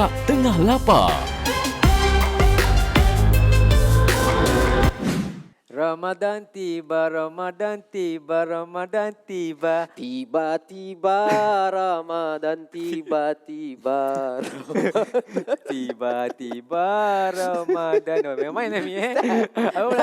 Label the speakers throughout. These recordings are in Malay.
Speaker 1: Borak Tengah Lapar.
Speaker 2: Ramadan tiba, Ramadan tiba, Ramadan tiba.
Speaker 3: Tiba-tiba Ramadan, tiba-tiba
Speaker 2: Tiba-tiba Ramadan. Oh, memang main Nami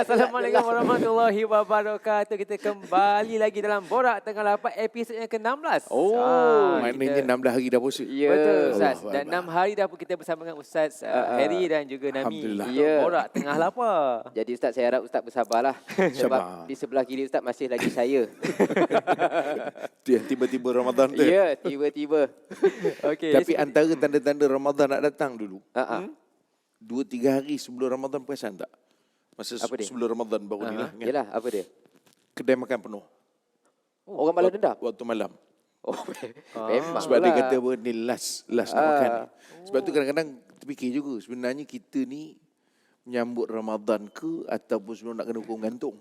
Speaker 2: Assalamualaikum warahmatullahi wabarakatuh. Kita kembali lagi dalam Borak Tengah Lapar episod yang ke-16.
Speaker 4: Maknanya 16 hari dah puasa.
Speaker 3: Ya.
Speaker 2: Betul Ustaz.
Speaker 4: Allah
Speaker 2: Dan 6 hari dah kita bersama dengan Ustaz Harry dan juga Nami
Speaker 4: Alhamdulillah.
Speaker 2: untuk
Speaker 3: Ya.
Speaker 2: Borak Tengah Lapar.
Speaker 3: Jadi Ustaz, saya harap Ustaz bersabarlah. Sebab
Speaker 4: Sabar.
Speaker 3: di sebelah kiri Ustaz masih lagi saya.
Speaker 4: Tu yang tiba-tiba Ramadan tu.
Speaker 3: Ya, tiba-tiba.
Speaker 2: Okey.
Speaker 4: Tapi antara tanda-tanda Ramadan nak datang dulu.
Speaker 3: Ha.
Speaker 4: 2-3 hari sebelum Ramadan perasan tak? Masa
Speaker 3: Apa dia?
Speaker 4: sebelum Ramadan baru ni lah. Kan?
Speaker 3: Yalah, apa dia?
Speaker 4: Kedai makan penuh.
Speaker 3: Orang balas dendam.
Speaker 4: Waktu malam.
Speaker 3: Oh, memang
Speaker 4: Sebab dia
Speaker 3: lah.
Speaker 4: kata apa ni last nak makan ni. Sebab tu kadang-kadang terfikir juga sebenarnya kita ni menyambut Ramadan ke ataupun sebelum nak kena hukum gantung.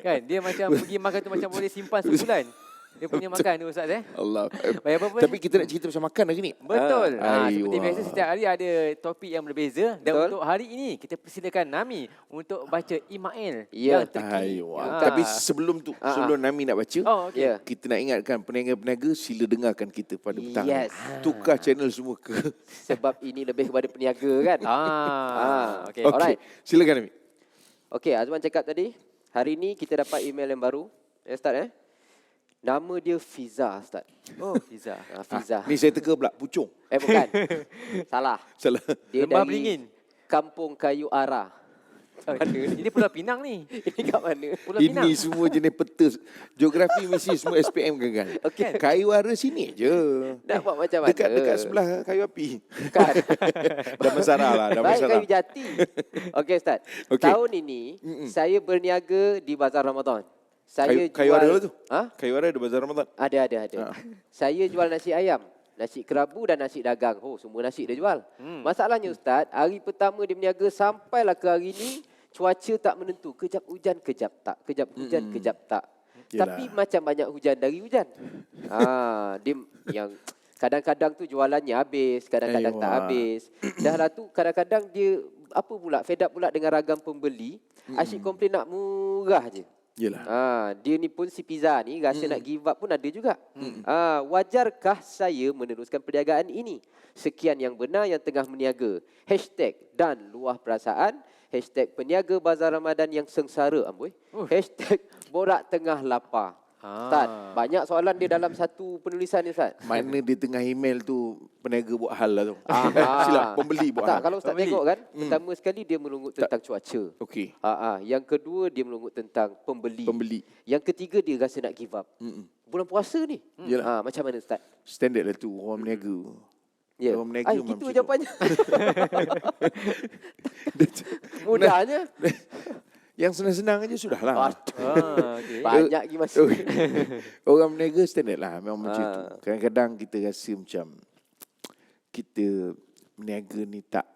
Speaker 2: Kan dia macam pergi makan tu macam boleh simpan sebulan. Dia punya makan tu Ustaz
Speaker 4: Allah.
Speaker 2: Baik apa pun.
Speaker 4: Tapi kita nak cerita pasal makan hari ni.
Speaker 2: Betul. Seperti
Speaker 4: Aiwah.
Speaker 2: biasa setiap hari ada topik yang berbeza dan
Speaker 3: Betul.
Speaker 2: untuk hari ini kita persilakan Nami untuk baca email
Speaker 3: Ya.
Speaker 2: yang terkini.
Speaker 4: Aiwah. Tapi sebelum tu, sebelum Nami nak baca,
Speaker 2: Oh okey.
Speaker 3: Ya.
Speaker 4: kita nak ingatkan peniaga-peniaga sila dengarkan kita pada petang.
Speaker 3: Yes.
Speaker 4: Tukar channel semua ke?
Speaker 3: Sebab ini lebih kepada peniaga kan.
Speaker 2: Okey.
Speaker 3: Okey. Alright.
Speaker 4: Silakan Nami.
Speaker 3: Okey, Azman cakap tadi, hari ni kita dapat email yang baru. Ustaz Nama dia Fiza, Ustaz.
Speaker 2: Oh, Fiza.
Speaker 3: Fiza.
Speaker 4: Ni saya teka pula, pucung.
Speaker 3: Bukan. Salah.
Speaker 4: Salah.
Speaker 3: Dia
Speaker 2: Lembah
Speaker 3: dari
Speaker 2: Beringin.
Speaker 3: Kampung Kayu Ara.
Speaker 2: Ini Pulau Pinang ni.
Speaker 3: Ini kat mana?
Speaker 2: Pulau Pinang.
Speaker 4: Ini semua jenis peta. Geografi mesti semua SPM gagal.
Speaker 3: Okey.
Speaker 4: Kayu Ara sini je.
Speaker 3: Nak buat macam mana?
Speaker 4: Dekat sebelah kayu api.
Speaker 3: Bukan.
Speaker 4: Damansara lah,
Speaker 3: Baik
Speaker 4: Damansara.
Speaker 3: Kayu Jati. Okey, Ustaz.
Speaker 4: Okey.
Speaker 3: Tahun ini, saya berniaga di Bazar Ramadan. Saya
Speaker 4: Kayu Ara tu?
Speaker 3: Ha?
Speaker 4: Kayu Ara ada bazar Ramadan.
Speaker 3: Ada. Saya jual nasi ayam, nasi kerabu dan nasi dagang. Oh, semua nasi dia jual. Masalahnya Ustaz, hari pertama dia berniaga sampailah ke hari ini, cuaca tak menentu. Kejap hujan, kejap tak. Kejap hujan, kejap tak.
Speaker 4: Yelah.
Speaker 3: Tapi macam banyak hujan dari hujan. Dia yang kadang-kadang tu jualannya habis, kadang-kadang tak
Speaker 4: Aiwah.
Speaker 3: habis. Dah lah tu kadang-kadang dia fed up pula dengan ragam pembeli. Asyik komplain nak murah je.
Speaker 4: Yelah.
Speaker 3: Dia ni pun si Pizza ni rasa nak give up pun ada juga. Wajarkah saya meneruskan perniagaan ini? Sekian yang benar yang tengah meniaga. Hashtag dan luah perasaan. Hashtag peniaga Bazar Ramadan yang sengsara. Amboi. Hashtag borak tengah lapar. Ustaz, banyak soalan dia dalam satu penulisan ni Ustaz.
Speaker 4: Mana di tengah email tu peniaga buat hal lah tu. Silap, pembeli buat
Speaker 3: Tak,
Speaker 4: hal.
Speaker 3: kalau Ustaz
Speaker 2: Pembeli.
Speaker 3: tengok kan, pertama sekali dia melungut tentang cuaca.
Speaker 4: Okey.
Speaker 3: Yang kedua dia melungut tentang pembeli.
Speaker 4: Pembeli.
Speaker 3: Yang ketiga dia rasa nak give up. Bulan puasa ni.
Speaker 4: Yelah.
Speaker 3: Macam mana Ustaz?
Speaker 4: Standard lah tu orang berniaga.
Speaker 3: Ya.
Speaker 4: Orang berniaga memang
Speaker 3: Itu
Speaker 4: macam tu.
Speaker 3: jawapannya. Mudahnya.
Speaker 4: Yang senang-senang aja sudahlah.
Speaker 2: Okey.
Speaker 3: Banyak lagi masuk.
Speaker 4: Orang berniaga standard lah memang macam tu. Kadang-kadang kita rasa macam kita berniaga ni tak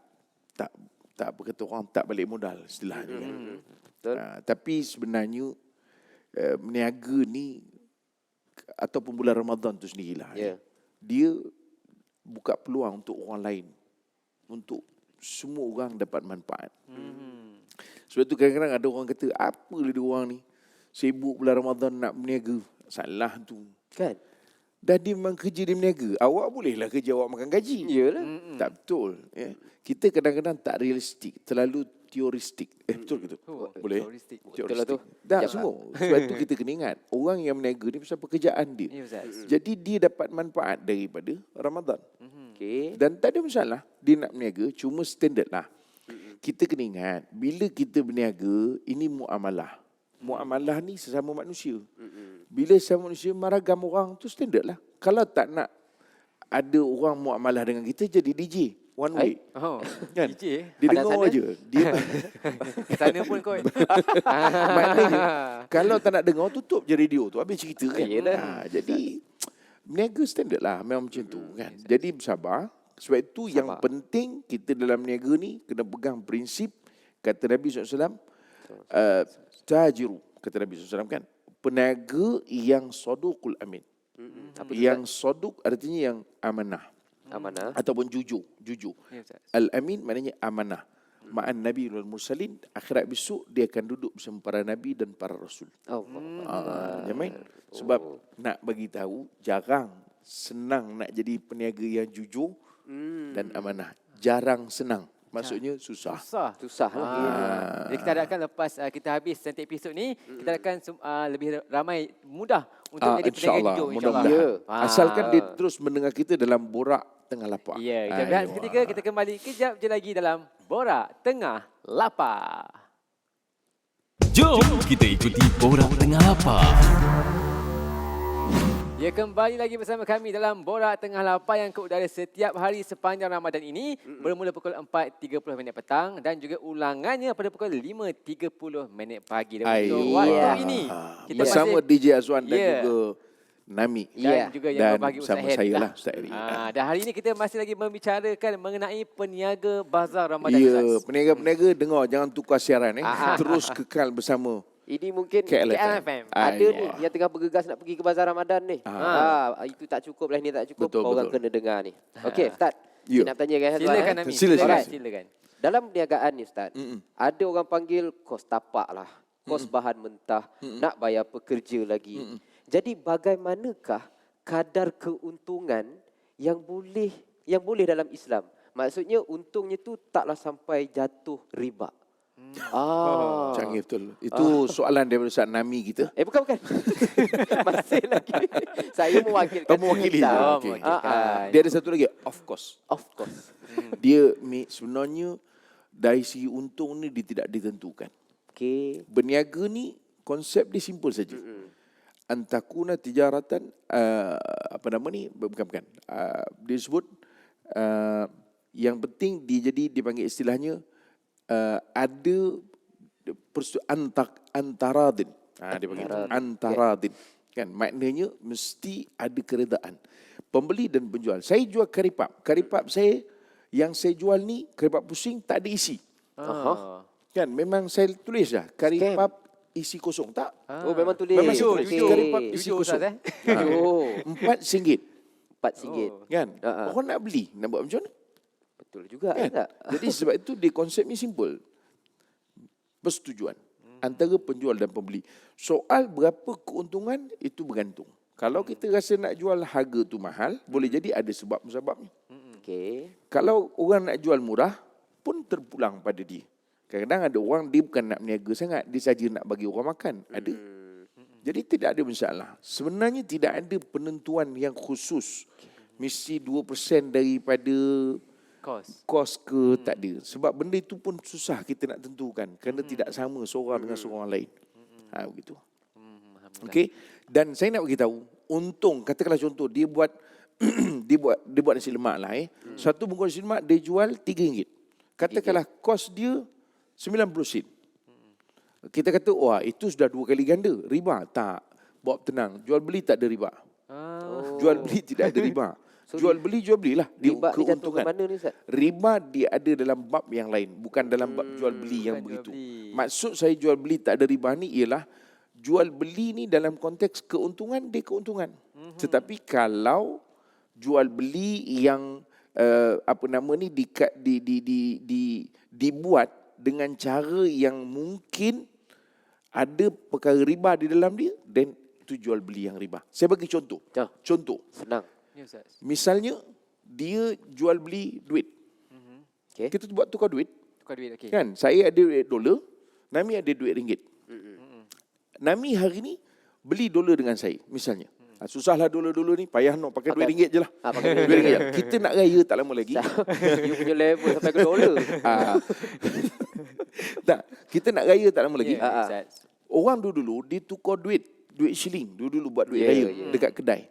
Speaker 4: apa kata orang tak balik modal istilahnya.
Speaker 3: Betul.
Speaker 4: Tapi sebenarnya berniaga ni ataupun bulan Ramadan tu sendirilah.
Speaker 3: Ya.
Speaker 4: Dia buka peluang untuk orang lain. Untuk semua orang dapat manfaat. Sebab tu kadang-kadang ada orang kata, apalah dia orang ni sibuk bulan Ramadan nak berniaga. Salah tu.
Speaker 3: Kan?
Speaker 4: Dah dia memang kerja dia berniaga. Awak bolehlah kerja awak makan gaji.
Speaker 3: Iyalah.
Speaker 4: Tak betul. Ya. Kita kadang-kadang tak realistik. Terlalu teoristik. Betul ke tu? Boleh?
Speaker 2: teoristik.
Speaker 3: Betul lah tu.
Speaker 4: Dah
Speaker 3: Sekejap
Speaker 4: semua. Sebab tu kita kena ingat. Orang yang berniaga ni pasal pekerjaan dia.
Speaker 2: Ya Ustaz.
Speaker 4: Jadi dia dapat manfaat daripada Ramadan.
Speaker 3: Okey.
Speaker 4: Dan tak ada masalah. Dia nak berniaga. Cuma standard lah. Kita kena ingat. Bila kita berniaga, ini muamalah. Muamalah ni sesama manusia. Bila sesama manusia, maragam orang tu standard lah. Kalau tak nak ada orang muamalah dengan kita, jadi DJ. One way.
Speaker 2: Oh,
Speaker 4: Kan?
Speaker 2: DJ.
Speaker 4: Dia
Speaker 3: Padan
Speaker 4: dengar
Speaker 3: sana?
Speaker 4: je. Dia
Speaker 2: Sana pun kau.
Speaker 4: maknanya, kalau tak nak dengar, tutup je radio tu. Habis cerita kan.
Speaker 3: Yelah.
Speaker 4: Jadi, berniaga standard lah. Memang macam tu kan. Jadi, bersabar. Sebab itu yang penting kita dalam berniaga ni kena pegang prinsip kata Nabi SAW. Tajiru, kata Nabi SAW kan. Peniaga yang sodukul amin. Yang soduk artinya yang amanah.
Speaker 3: Amanah.
Speaker 4: ataupun jujur.
Speaker 2: Ya, Ustaz.
Speaker 4: Al-amin maknanya amanah. Ma'an Nabi wal Mursalin, akhirat besok dia akan duduk bersama para Nabi dan para Rasul. Jangan main. Sebab nak bagi tahu, jarang senang nak jadi peniaga yang jujur dan amanah. Jarang senang. Maksudnya susah.
Speaker 3: Susah lah.
Speaker 2: Jadi kita harapkan lepas kita habis nanti episod ni, kita akan lebih ramai, mudah untuk jadi peniaga
Speaker 4: InsyaAllah,
Speaker 2: jujur.
Speaker 4: mudah-mudahan.
Speaker 2: InsyaAllah.
Speaker 4: Asalkan dia terus mendengar kita dalam borak tengah lapar.
Speaker 2: Ya, kita berehat seketika, kita kembali kejap je lagi dalam Borak Tengah Lapar.
Speaker 1: Jom kita ikuti Borak Tengah Lapar.
Speaker 2: Ya, kembali lagi bersama kami dalam Borak Tengah Lapar yang ke udara setiap hari sepanjang Ramadan ini bermula pukul 4.30 petang dan juga ulangannya pada pukul 5.30 pagi. Dan untuk waktu ini kita
Speaker 4: bersama
Speaker 2: masih
Speaker 4: DJ Azwan dan juga Nami.
Speaker 2: dan juga yang
Speaker 4: dan
Speaker 2: berbagi Ustaz
Speaker 4: sama
Speaker 2: Heri
Speaker 4: saya
Speaker 2: lah.
Speaker 4: lah Ustaz Heri.
Speaker 2: Dan hari ini kita masih lagi membicarakan mengenai peniaga bazar Ramadan.
Speaker 4: Ya,
Speaker 2: Ustaz.
Speaker 4: peniaga-peniaga dengar jangan tukar siaran terus kekal bersama
Speaker 3: Ini mungkin
Speaker 2: KLFM.
Speaker 3: ada ni yang tengah bergegas nak pergi ke bazar Ramadan ni. Itu tak cukup lah, ni tak cukup.
Speaker 4: Betul,
Speaker 3: Kau orang
Speaker 4: betul.
Speaker 3: kena dengar ni. Okey, Ustaz.
Speaker 4: Ya.
Speaker 3: Nak tanya kan?
Speaker 2: Silakan Amin.
Speaker 4: Silakan.
Speaker 2: Silakan.
Speaker 3: Dalam perniagaan ni Ustaz, ada orang panggil kos tapak lah, kos bahan mentah, nak bayar pekerja lagi. Jadi bagaimanakah kadar keuntungan yang boleh dalam Islam? Maksudnya untungnya tu taklah sampai jatuh riba.
Speaker 4: Canggih betul. Itu soalan daripada Ustaz Nami kita.
Speaker 3: Bukan. Masih lagi. Saya mewakilkan.
Speaker 4: Mewakili.
Speaker 3: kita.
Speaker 4: Okey.
Speaker 3: Mewakilkan.
Speaker 4: Dia ada satu lagi, of course.
Speaker 3: Of course.
Speaker 4: Dia sebenarnya dari segi untung ni dia tidak ditentukan.
Speaker 3: Okey.
Speaker 4: Berniaga ni konsep dia simple saja. Antakuna tijaratan apa nama ni? Bukan. Dia sebut yang penting dia jadi dipanggil istilahnya ada antaradin. Dia panggil antaradin. Kan maknanya mesti ada keredaan pembeli dan penjual. Saya jual karipap. Karipap saya yang saya jual ni karipap pusing tak ada isi. Kan memang saya tulis dah karipap isi kosong tak?
Speaker 3: Memang tulis.
Speaker 4: Memang saya
Speaker 2: Jujur,
Speaker 4: tulis
Speaker 2: jujur.
Speaker 4: karipap isi
Speaker 2: Jujur,
Speaker 4: kosong.
Speaker 2: Ustaz,
Speaker 4: RM4.
Speaker 3: RM4.
Speaker 4: Kan? Orang nak beli, nak buat macam mana?
Speaker 3: Betul juga
Speaker 4: Kan?
Speaker 3: tak?
Speaker 4: Jadi sebab itu dia konsepnya simple. Persetujuan antara penjual dan pembeli. Soal berapa keuntungan itu bergantung. Kalau kita rasa nak jual harga tu mahal, boleh jadi ada sebab-sebabnya.
Speaker 3: Okey.
Speaker 4: Kalau orang nak jual murah pun terpulang pada dia. Kadang-kadang ada orang dia bukan nak berniaga sangat, dia saja nak bagi orang makan. Ada. Jadi tidak ada masalah. Sebenarnya tidak ada penentuan yang khusus. Mesti 2% daripada kos ke tak ada. Sebab benda itu pun susah kita nak tentukan kerana tidak sama seorang dengan seorang lain. Begitu. Okey. Dan saya nak bagi tahu, untung katakanlah contoh dia buat dia buat nasi lemak lah Satu bungkus nasi lemak dia jual RM3. Katakanlah kos dia 90 sen. Kita kata wah itu sudah 2 kali ganda. Riba tak. Bawa tenang. Jual beli tak ada riba. Jual beli tidak ada riba. Jual belilah dia
Speaker 3: Riba ni jatuh ke
Speaker 4: keuntungan.
Speaker 3: mana ni Ustaz?
Speaker 4: Riba dia ada dalam bab yang lain, bukan dalam bab jual beli yang begitu. Maksud saya jual beli tak ada riba ni ialah jual beli ni dalam konteks keuntungan dia keuntungan. Tetapi kalau jual beli yang dibuat dengan cara yang mungkin ada perkara riba di dalam dia, then itu jual beli yang riba. Saya bagi contoh. Contoh.
Speaker 3: Senang.
Speaker 2: Ya, Ustaz.
Speaker 4: Misalnya dia jual beli duit.
Speaker 3: Okay.
Speaker 4: Kita buat tukar duit.
Speaker 2: Tukar duit, okey.
Speaker 4: Kan? Saya ada duit dolar, Nami ada duit ringgit. Nami hari ni beli dolar dengan saya misalnya. Susahlah dolar-dolar ni, payah nak pakai duit ringgit je lah.
Speaker 3: Pakai duit
Speaker 4: Duit ringgit je. Kita nak raya tak lama lagi.
Speaker 3: You punya level sampai ke dolar.
Speaker 4: Tak, kita nak raya tak lama lagi.
Speaker 2: Ya, Ustaz.
Speaker 4: Orang dulu dia tukar duit shilling. Dulu buat duit raya dekat kedai.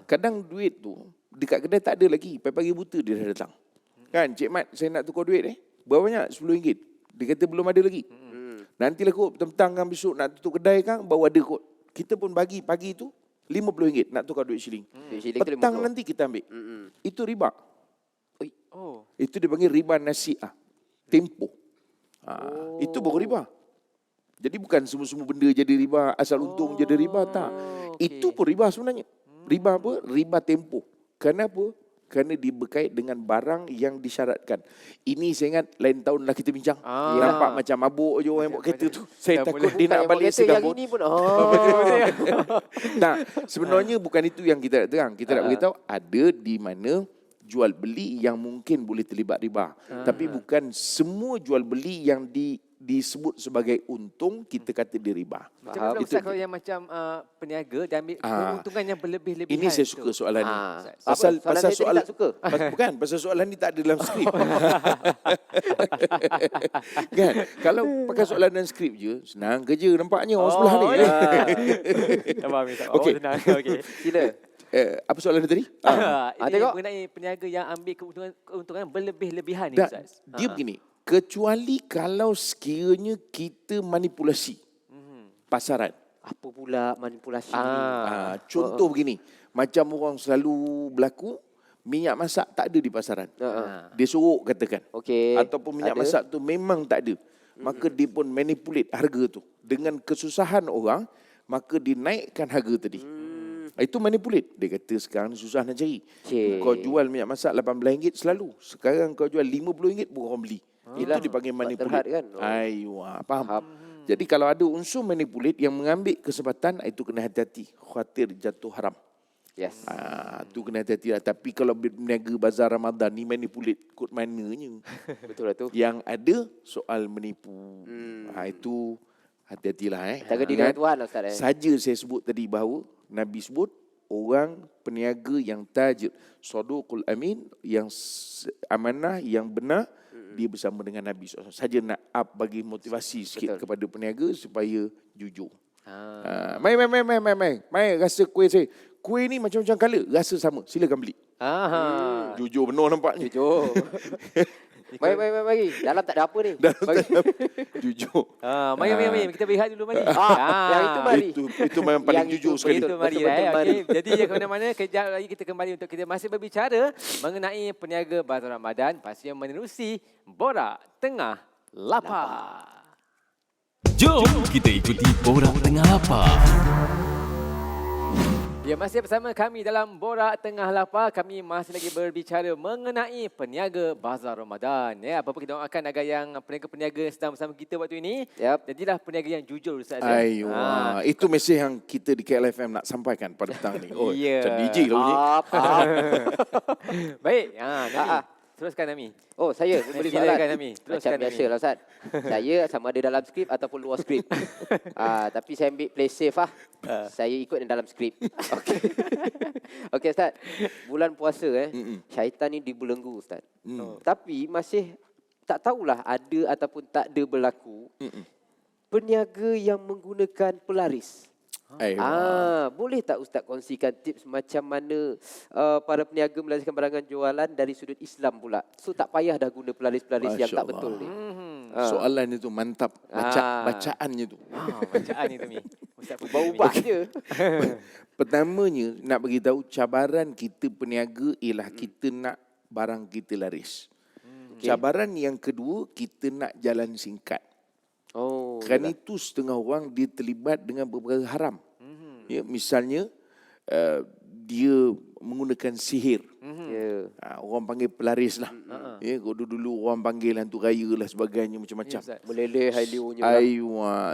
Speaker 4: Kadang duit tu dekat kedai tak ada lagi. Pagi-pagi buta dia dah datang. Kan, Cik Mat, saya nak tukar duit Berapa banyak? RM10. Dia kata belum ada lagi. Nantilah kot petang kan besok nak tutup kedai kan baru ada kot. Kita pun bagi pagi tu RM50 nak tukar duit shilling. Petang nanti kita ambil. Itu riba. Itu dia panggil riba nasi'ah. Tempoh. Itu baru riba. Jadi bukan semua-semua benda jadi riba, asal untung jadi riba, tak.
Speaker 2: Okay.
Speaker 4: Itu pun riba sebenarnya. Riba apa? Riba tempoh. Kenapa? kerana dia berkait dengan barang yang disyaratkan. Ini saya ingat lain tahun lah kita bincang. Nampak macam mabuk je orang yang bawa kereta tu. Saya takut dia nak balik
Speaker 3: yang
Speaker 4: Singapura.
Speaker 3: ini pun.
Speaker 4: Nah, sebenarnya bukan itu yang kita nak terang. Kita nak beritahu ada di mana jual beli yang mungkin boleh terlibat riba. Tapi bukan semua jual beli yang disebut sebagai untung kita kata dia riba.
Speaker 2: Macam mana Ustaz kalau yang macam peniaga dan ambil keuntungan yang berlebih-lebihan?
Speaker 4: Ini saya suka soalan ni.
Speaker 3: Pasal
Speaker 4: soalan
Speaker 3: tak suka.
Speaker 4: Bukan, pasal soalan ni tak ada dalam skrip. Kan? Kalau pakai soalan dalam skrip je, senang kerja nampaknya orang sebelah ni.
Speaker 2: Tak faham.
Speaker 4: Okey.
Speaker 2: Okey.
Speaker 3: Sila.
Speaker 4: Apa soalan dia tadi?
Speaker 2: Ini
Speaker 3: tengok.
Speaker 2: mengenai peniaga yang ambil keuntungan berlebih-lebihan ni
Speaker 4: Dan
Speaker 2: Ustaz.
Speaker 4: dia begini, kecuali kalau sekiranya kita manipulasi pasaran.
Speaker 3: Apa pula manipulasi
Speaker 4: Contoh begini, macam orang selalu berlaku, minyak masak tak ada di pasaran. Dia sorok katakan.
Speaker 3: Okey.
Speaker 4: Ataupun minyak masak tu memang tak ada. Maka dia pun manipulate harga tu. Dengan kesusahan orang, maka dinaikkan harga tadi. Itu manipulate. Dia kata sekarang susah nak cari. Kau jual minyak masak RM18 selalu. Sekarang kau jual RM50 pun orang beli. Itu dipanggil manipulate.
Speaker 3: Kan?
Speaker 4: Faham. Jadi kalau ada unsur manipulate yang mengambil kesempatan, itu kena hati-hati. Khawatir jatuh haram.
Speaker 3: Yes.
Speaker 4: Tu kena hati-hati lah. Tapi kalau berniaga bazar Ramadan ni manipulate kot mananya.
Speaker 3: Betul lah tu.
Speaker 4: Yang ada soal menipu. Itu hati-hatilah.
Speaker 3: Jaga diri dengan Tuhan lah Ustaz.
Speaker 4: Saja saya sebut tadi bahawa Nabi sebut orang peniaga yang tajir, saduqul amin, yang amanah, yang benar, dia bersama dengan Nabi SAW. Saja nak bagi motivasi sikit kepada peniaga supaya jujur. Mai rasa kuih saya. Kuih ni macam-macam colour, rasa sama. Silakan beli. Jujur benar nampaknya.
Speaker 3: Jujur. Mari. Dalam tak ada apa ni.
Speaker 4: Jujur.
Speaker 2: Mari. Kita berehat dulu mari.
Speaker 3: Yang itu mari.
Speaker 4: Itu memang paling
Speaker 3: Yang
Speaker 4: jujur
Speaker 3: itu
Speaker 4: sekali.
Speaker 2: Itu mari.
Speaker 3: Betul-betul mari.
Speaker 2: Okay. Jadi ke mana-mana, kejap lagi kita kembali untuk kita masih berbicara mengenai peniaga Bazar Ramadan, pastinya menerusi Borak Tengah Lapar.
Speaker 1: Jom kita ikuti Borak Tengah Lapar.
Speaker 2: Ya, masih bersama kami dalam Borak Tengah Lapar. Kami masih lagi berbicara mengenai peniaga Bazar Ramadan. Ya, apa-apa kita doakan agar yang peniaga-peniaga sedang bersama kita waktu ini, jadilah peniaga yang jujur Ustaz.
Speaker 4: Itu mesej yang kita di KLFM nak sampaikan pada petang ni. Macam DJ lah bunyi.
Speaker 2: Baik, Nami. Teruskan Nami.
Speaker 3: Saya memberi soalan.
Speaker 2: Silakan Nami.
Speaker 3: Macam biasa lah Ustaz. Saya sama ada dalam skrip ataupun luar skrip. Tapi saya ambil play safe lah. Saya ikut yang dalam skrip. Okey Ustaz. Bulan puasa syaitan ni dibelenggu Ustaz. Tapi masih tak tahulah ada ataupun tak ada berlaku peniaga yang menggunakan pelaris. Boleh tak Ustaz kongsikan tips macam mana para peniaga melariskan barangan jualan dari sudut Islam pula? So tak payah dah guna pelaris-pelaris yang tak betul ni.
Speaker 4: Soalan itu mantap. Bacaannya tu.
Speaker 2: Bacaan itu Mi. Ustaz
Speaker 3: Ubah-ubah je.
Speaker 4: Pertamanya nak bagi tahu cabaran kita peniaga ialah kita nak barang kita laris. Cabaran yang kedua kita nak jalan singkat. Kerana itu setengah orang dia terlibat dengan beberapa haram. Ya, misalnya dia menggunakan sihir. Orang panggil pelaris lah. Ya, dulu orang panggil hantu raya lah sebagainya macam-macam.
Speaker 3: Meleleh hailionya.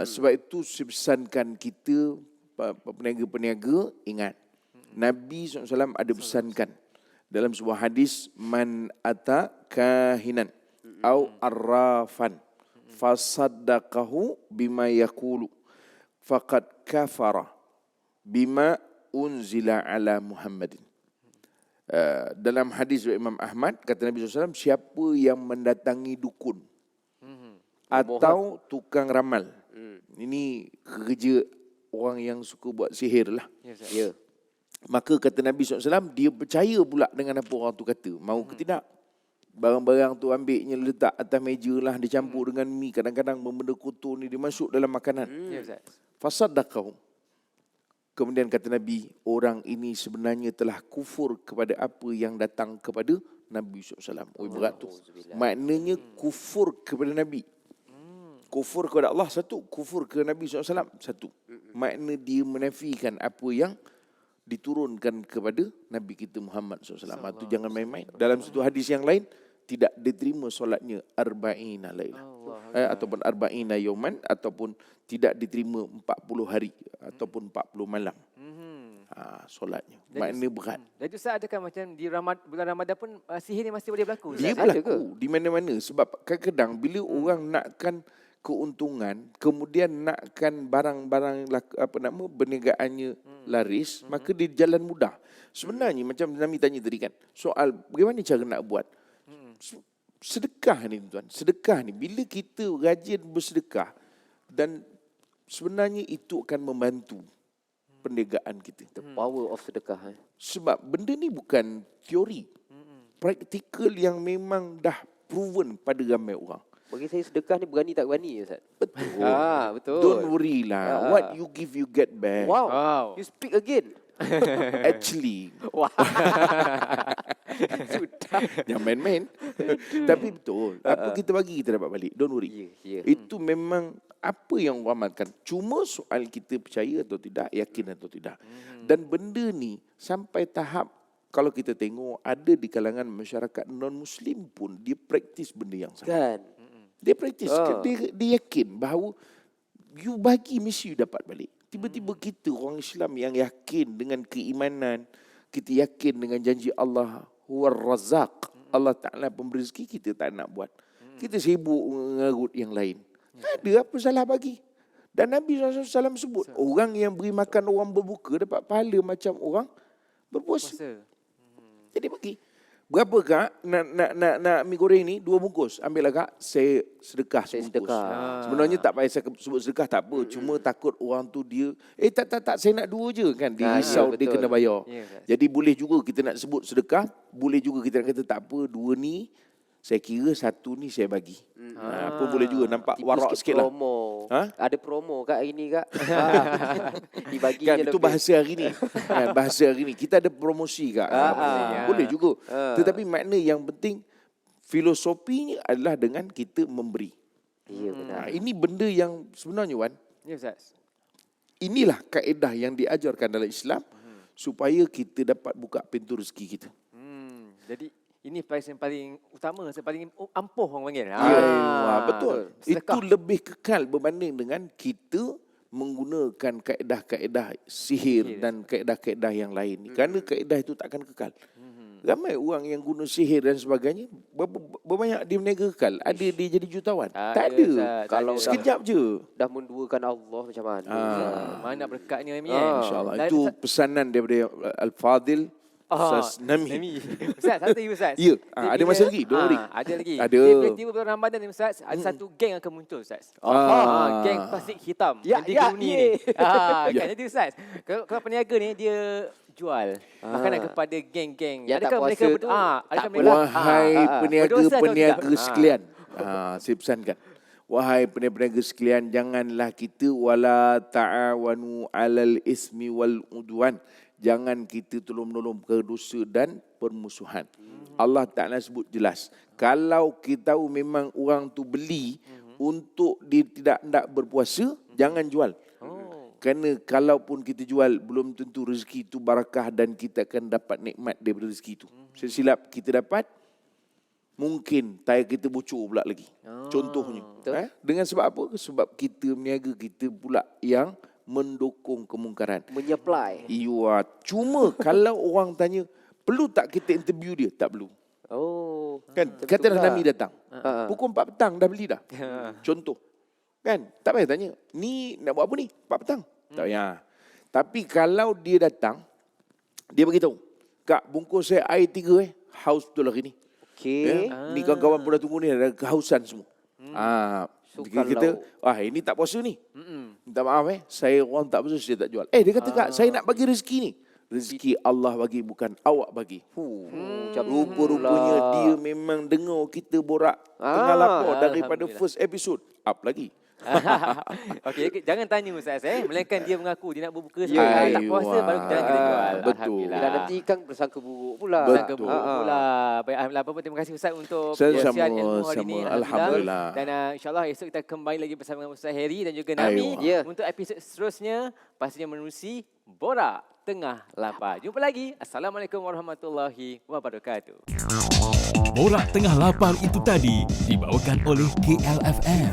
Speaker 4: Sebab itu saya pesankan kita peniaga-peniaga ingat. Nabi SAW ada pesankan dalam sebuah hadis, man ata kahinan au arrafan fasaddaqahu bima yaqulu faqad kafara bima unzila ala Muhammadin. Dalam hadis Imam Ahmad kata Nabi SAW, siapa yang mendatangi dukun atau tukang ramal, ini kerja orang yang suka buat sihir lah, maka kata Nabi SAW, dia percaya pula dengan apa orang tu kata, mau ke tidak. Barang-barang tu ambilnya letak atas meja lah, dicampur dengan mi. Kadang-kadang benda kotor ni dia masuk dalam makanan. Fasaddaqahu. Kemudian kata Nabi, orang ini sebenarnya telah kufur kepada apa yang datang kepada Nabi SAW. Berat tu. Maknanya kufur kepada Nabi. Kufur kepada Allah satu, kufur kepada Nabi SAW satu. Makna dia menafikan apa yang diturunkan kepada Nabi kita Muhammad SAW. Itu jangan main-main. Dalam satu hadis yang lain, tidak diterima solatnya arba'ina lailah. Ataupun arba'ina yauman, ataupun tidak diterima 40 hari ataupun 40 malam. Solatnya. Maknanya berat.
Speaker 2: Dan Ustaz, adakah macam di bulan Ramadan pun sihir ni masih boleh berlaku?
Speaker 4: Dia
Speaker 2: Ustaz?
Speaker 4: berlaku di mana-mana. Sebab kadang-kadang bila orang nakkan keuntungan, kemudian nakkan barang-barang perniagaannya laris, maka dia jalan mudah. Sebenarnya macam Nami tanya tadi kan, soal bagaimana cara nak buat. Sedekah ni tuan, sedekah ni bila kita rajin bersedekah, dan sebenarnya itu akan membantu perniagaan kita.
Speaker 3: The power of sedekah.
Speaker 4: Sebab benda ni bukan teori. Praktikal yang memang dah proven pada ramai orang.
Speaker 3: Bagi saya sedekah ni berani tak berani, Ustaz.
Speaker 4: Betul.
Speaker 2: Betul.
Speaker 4: Don't worry lah. What you give, you get back.
Speaker 3: Wow.
Speaker 2: Wow.
Speaker 3: You speak again.
Speaker 4: Actually.
Speaker 3: Wow.
Speaker 4: Jangan main-main. Tapi betul. Apa kita bagi, kita dapat balik. Don't worry.
Speaker 3: Ya.
Speaker 4: Itu memang apa yang orang amalkan. Cuma soal kita percaya atau tidak, yakin atau tidak. Dan benda ni sampai tahap, kalau kita tengok, ada di kalangan masyarakat non-Muslim pun, dia praktis benda yang sama.
Speaker 3: Kan?
Speaker 4: Dia praktis. Dia yakin bahawa you bagi, mesti you dapat balik. Tiba-tiba kita orang Islam yang yakin dengan keimanan, kita yakin dengan janji Allah, huwar razaq, Allah Ta'ala pemberi rezeki, kita tak nak buat. Kita sibuk mengarut yang lain. Tak ada apa salah bagi. Dan Nabi SAW sebut, orang yang beri makan orang berbuka dapat pahala macam orang berpuasa. Jadi bagi. Berapa kak nak mi goreng ni? 2 bungkus. Ambillah kak. Saya sedekah sebungkus. Sebenarnya tak payah saya sebut sedekah, tak apa. Cuma takut orang tu dia, tak, saya nak 2 je kan. Dia risau, dia kena bayar. Jadi boleh juga kita nak sebut sedekah. Boleh juga kita nak kata tak apa, 2 ni saya kira 1 ni saya bagi. Apa boleh juga, nampak warak sikit lah.
Speaker 3: Promo. Ada promo kat hari ni, Kak. Dibagi
Speaker 4: kan,
Speaker 3: je
Speaker 4: itu
Speaker 3: lebih.
Speaker 4: bahasa hari ni. Bahasa hari ni. Kita ada promosi, Kak. Boleh juga. Tetapi makna yang penting, filosofinya adalah dengan kita memberi.
Speaker 3: Ya, benar.
Speaker 4: Ini benda yang sebenarnya, Wan,
Speaker 2: Ya, Ustaz.
Speaker 4: inilah kaedah yang diajarkan dalam Islam supaya kita dapat buka pintu rezeki kita.
Speaker 2: Jadi ini yang paling utama, yang paling ampuh orang panggil.
Speaker 4: Betul.
Speaker 2: Sedekah.
Speaker 4: Itu lebih kekal berbanding dengan kita menggunakan kaedah-kaedah sihir dan kaedah-kaedah yang lain. Kerana kaedah itu takkan kekal. Ramai orang yang guna sihir dan sebagainya, berbanyak dia berniaga kekal. Ada dia jadi jutawan. Tak ada.
Speaker 3: Kalau
Speaker 4: sekejap je.
Speaker 3: dah menduakan Allah macam mana.
Speaker 2: Mana berkatnya Ami?
Speaker 4: InsyaAllah. Itu pesanan daripada Al-Fadil Ustaz Nami.
Speaker 2: Ustaz, satu lagi Ustaz.
Speaker 4: Ya, ada masa lagi? Don't worry.
Speaker 2: Ada lagi.
Speaker 4: Ada.
Speaker 2: Tiba-tiba bulan Ramadan ni Ustaz, ada satu geng akan muncul Ustaz. Geng plastik hitam yang diguni ni. Kan, jadi Ustaz, kalau peniaga ni dia jual makanan kepada geng-geng.
Speaker 3: Yang tak
Speaker 2: Adakah
Speaker 3: puasa
Speaker 2: mereka
Speaker 3: tu,
Speaker 2: adakah
Speaker 3: tak
Speaker 2: mereka
Speaker 4: Wahai
Speaker 2: berdosa atau
Speaker 4: peniaga
Speaker 2: tidak?
Speaker 4: sekalian. Saya pesankan. Wahai peniaga sekalian, janganlah kita wala ta'awanu 'alal ismi wal udwan. Jangan kita tolong-menolong perkara dosa dan permusuhan. Allah Ta'ala sebut jelas. Kalau kita tahu memang orang tu beli untuk dia tidak hendak berpuasa, jangan jual. Kerana kalaupun kita jual, belum tentu rezeki itu barakah dan kita akan dapat nikmat daripada rezeki itu. Sesilap kita dapat, mungkin tayar kita bocor pula lagi. Contohnya. Dengan sebab apa? Sebab kita berniaga, kita pula yang mendukung kemungkaran.
Speaker 3: Menyupply.
Speaker 4: Iya. Cuma kalau orang tanya, perlu tak kita interview dia? Tak perlu. Kan? Katalah Nami datang. Pukul 4 petang dah beli dah. Contoh. Kan? Tak payah tanya. Ni nak buat apa ni? 4 petang. Tak payah. Tapi kalau dia datang, dia beritahu, Kak, bungkus saya air 3 haus betul hari ni.
Speaker 3: Okey.
Speaker 4: Ni kawan-kawan pun dah tunggu ni, ada kehausan semua.
Speaker 3: So,
Speaker 4: kita ini tak puasa ni. Minta maaf saya orang tak puasa, saya tak jual. Dia kata, Kak, saya nak bagi rezeki ni. Rezeki Allah bagi, bukan awak bagi. Rupa-rupanya dia memang dengar kita borak tengah lapar daripada first episode. Up lagi.
Speaker 2: Okey, jangan tanya Ustaz melainkan dia mengaku dia nak berbuka sebab tak puasa baru jangan kita jual.
Speaker 4: Betul.
Speaker 3: Dan nanti kan bersangka buruk pula.
Speaker 2: Bersangka buruk pula. Baik, alhamdulillah. Apa pun terima kasih Ustaz untuk perkongsian ilmu hari ini.
Speaker 4: Alhamdulillah.
Speaker 2: Dan insyaAllah esok kita kembali lagi bersama dengan Ustaz Heri dan juga Nami untuk episod seterusnya pastinya menerusi Borak Tengah Lapar. Jumpa lagi. Assalamualaikum warahmatullahi wabarakatuh.
Speaker 1: Borak Tengah Lapar itu tadi dibawakan oleh KLFM.